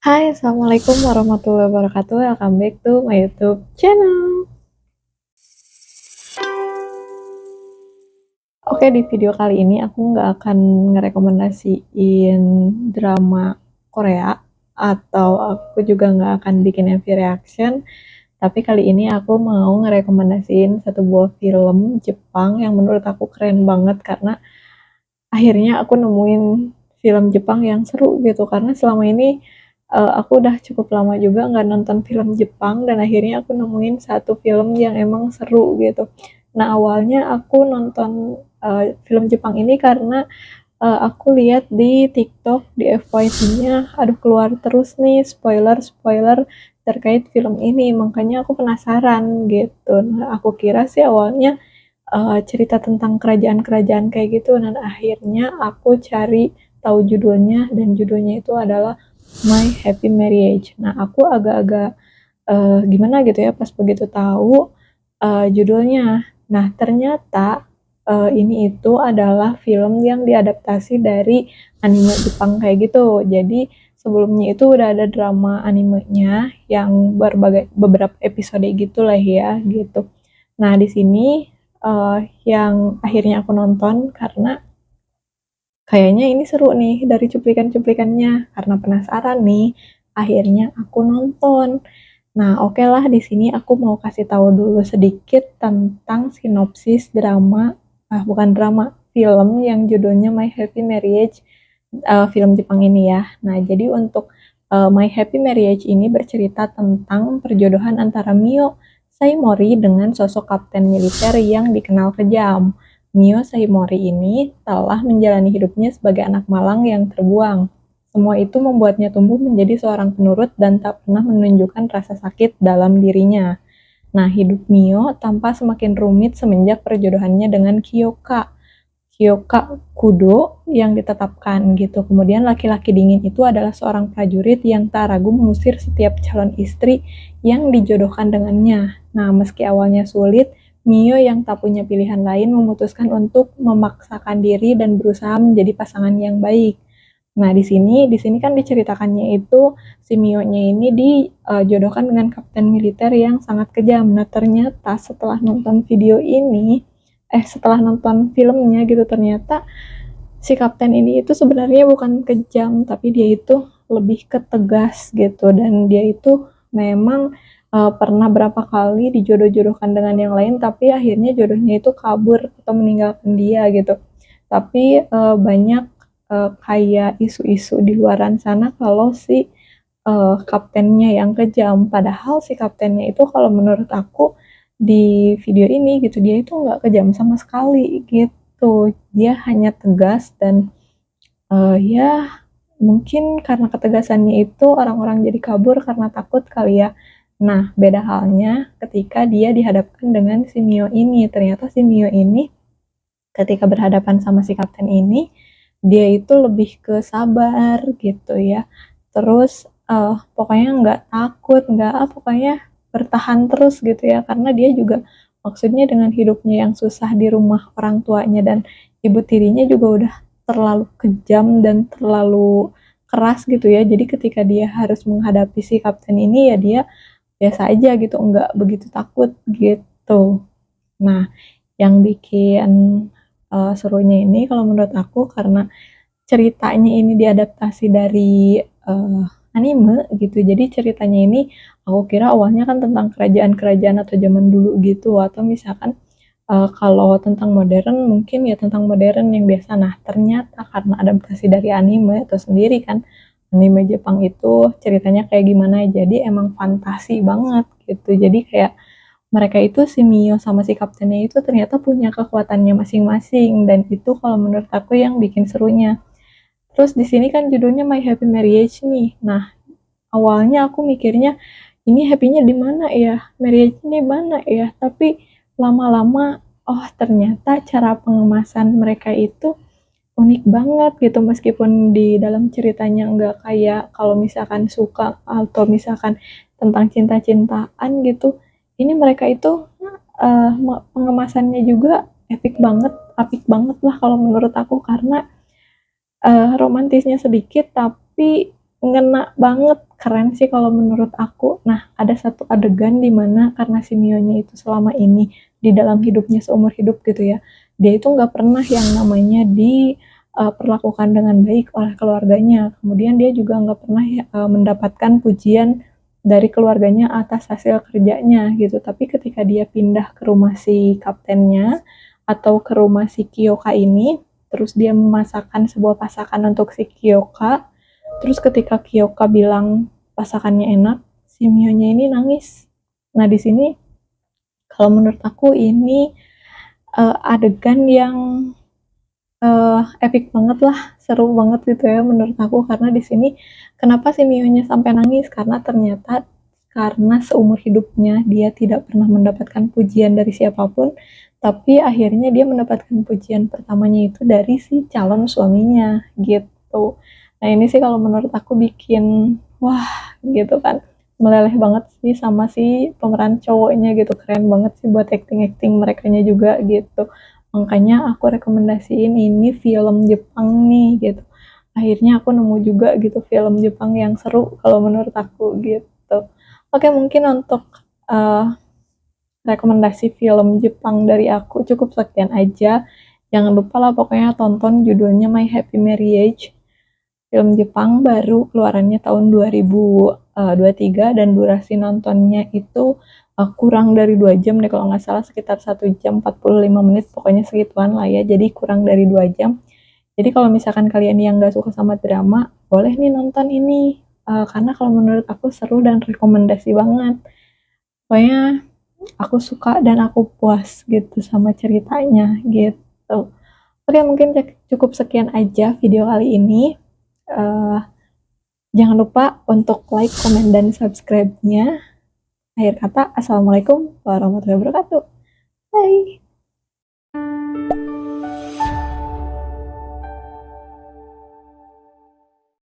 Hai, Assalamualaikum warahmatullahi wabarakatuh. Welcome back to my YouTube channel. Oke, di video kali ini aku nggak akan ngerekomendasiin drama Korea atau aku juga nggak akan bikin MV reaction. Tapi kali ini aku mau ngerekomendasiin satu buah film Jepang yang menurut aku keren banget karena akhirnya aku nemuin film Jepang yang seru gitu karena selama ini aku udah cukup lama juga nggak nonton film Jepang dan akhirnya aku nemuin satu film yang emang seru gitu. Nah awalnya aku nonton film Jepang ini karena aku lihat di TikTok di FYP-nya, aduh keluar terus nih spoiler-spoiler terkait film ini, makanya aku penasaran gitu. Nah aku kira sih awalnya cerita tentang kerajaan-kerajaan kayak gitu dan akhirnya aku cari tahu judulnya dan judulnya itu adalah My Happy Marriage. Nah aku agak-agak gimana gitu ya pas begitu tahu judulnya. Nah ternyata ini itu adalah film yang diadaptasi dari anime Jepang kayak gitu. Jadi sebelumnya itu udah ada drama animenya yang berbagai beberapa episode gitu lah ya gitu. Nah di sini yang akhirnya aku nonton karena kayaknya ini seru nih dari cuplikan-cuplikannya. Karena penasaran nih, akhirnya aku nonton. Nah, oke lah di sini aku mau kasih tahu dulu sedikit tentang sinopsis drama, bukan drama, film yang judulnya My Happy Marriage, film Jepang ini ya. Nah, jadi untuk My Happy Marriage ini bercerita tentang perjodohan antara Mio Saimori dengan sosok kapten militer yang dikenal kejam. Mio Saimori ini telah menjalani hidupnya sebagai anak malang yang terbuang. Semua itu membuatnya tumbuh menjadi seorang penurut dan tak pernah menunjukkan rasa sakit dalam dirinya. Nah, hidup Mio tampak semakin rumit semenjak perjodohannya dengan Kyoka Kudo yang ditetapkan gitu. Kemudian laki-laki dingin itu adalah seorang prajurit yang tak ragu mengusir setiap calon istri yang dijodohkan dengannya. Nah, meski awalnya sulit, Mio yang tak punya pilihan lain memutuskan untuk memaksakan diri dan berusaha menjadi pasangan yang baik. Nah, di sini kan diceritakannya itu si Mio-nya ini dijodohkan dengan kapten militer yang sangat kejam. Nah, ternyata setelah nonton filmnya gitu ternyata si kapten ini itu sebenarnya bukan kejam, tapi dia itu lebih ke tegas gitu dan dia itu memang pernah berapa kali dijodoh-jodohkan dengan yang lain tapi akhirnya jodohnya itu kabur atau meninggalkan dia gitu. Tapi banyak kayak isu-isu di luaran sana kalau si kaptennya yang kejam. Padahal si kaptennya itu kalau menurut aku di video ini gitu dia itu nggak kejam sama sekali gitu. Dia hanya tegas dan ya mungkin karena ketegasannya itu orang-orang jadi kabur karena takut kali ya. Nah, beda halnya ketika dia dihadapkan dengan si Mio ini. Ternyata si Mio ini ketika berhadapan sama si kapten ini dia itu lebih ke sabar gitu ya. Terus pokoknya nggak takut, nggak pokoknya bertahan terus gitu ya karena dia juga maksudnya dengan hidupnya yang susah di rumah orang tuanya dan ibu tirinya juga udah terlalu kejam dan terlalu keras gitu ya. Jadi ketika dia harus menghadapi si kapten ini ya dia biasa aja gitu, nggak begitu takut gitu. Nah, yang bikin serunya ini kalau menurut aku karena ceritanya ini diadaptasi dari anime gitu. Jadi ceritanya ini aku kira awalnya kan tentang kerajaan-kerajaan atau zaman dulu gitu atau misalkan kalau tentang modern mungkin ya tentang modern yang biasa. Nah, ternyata karena adaptasi dari anime itu sendiri kan anime Jepang itu ceritanya kayak gimana jadi emang fantasi banget gitu. Jadi kayak mereka itu si Mio sama si kaptennya itu ternyata punya kekuatannya masing-masing dan itu kalau menurut aku yang bikin serunya. Terus di sini kan judulnya My Happy Marriage nih. Nah, awalnya aku mikirnya ini happy-nya di mana ya? Marriage-nya di mana ya? Tapi lama-lama oh ternyata cara pengemasan mereka itu unik banget gitu meskipun di dalam ceritanya nggak kayak kalau misalkan suka atau misalkan tentang cinta-cintaan gitu. Ini mereka itu pengemasannya juga apik banget lah kalau menurut aku karena romantisnya sedikit tapi ngena banget keren sih kalau menurut aku. Nah, ada satu adegan di mana karena si Mio-nya itu selama ini di dalam hidupnya seumur hidup gitu ya, dia itu nggak pernah yang namanya diperlakukan dengan baik oleh keluarganya. Kemudian dia juga nggak pernah mendapatkan pujian dari keluarganya atas hasil kerjanya gitu. Tapi ketika dia pindah ke rumah si kaptennya atau ke rumah si Kyoka ini, terus dia memasakkan sebuah pasakan untuk si Kyoka. Terus ketika Kyoka bilang pasakannya enak, si Mio-nya ini nangis. Nah, di sini kalau menurut aku ini adegan yang epic banget lah, seru banget gitu ya menurut aku, karena di sini kenapa si Mio-nya sampai nangis, karena ternyata karena seumur hidupnya dia tidak pernah mendapatkan pujian dari siapapun, tapi akhirnya dia mendapatkan pujian pertamanya itu dari si calon suaminya gitu. Nah, ini sih kalau menurut aku bikin wah gitu kan, meleleh banget sih sama si pemeran cowoknya gitu, keren banget sih buat acting-acting merekanya juga gitu. Makanya aku rekomendasiin ini film Jepang nih gitu. Akhirnya aku nemu juga gitu film Jepang yang seru kalau menurut aku gitu. Oke, mungkin untuk uh, rekomendasi film Jepang dari aku cukup sekian aja. Jangan lupa lah pokoknya tonton, judulnya My Happy Marriage. Film Jepang baru keluarannya tahun 2023 dan durasi nontonnya itu kurang dari 2 jam deh kalau nggak salah, sekitar 1 jam 45 menit, pokoknya segituan lah ya, jadi kurang dari 2 jam. Jadi kalau misalkan kalian yang nggak suka sama drama, boleh nih nonton ini. Karena kalau menurut aku seru dan rekomendasi banget. Pokoknya aku suka dan aku puas gitu sama ceritanya gitu. Oke, mungkin cukup sekian aja video kali ini. Uh, Jangan lupa untuk like, komen, dan subscribe-nya. Akhir kata, Assalamualaikum warahmatullahi wabarakatuh. Bye!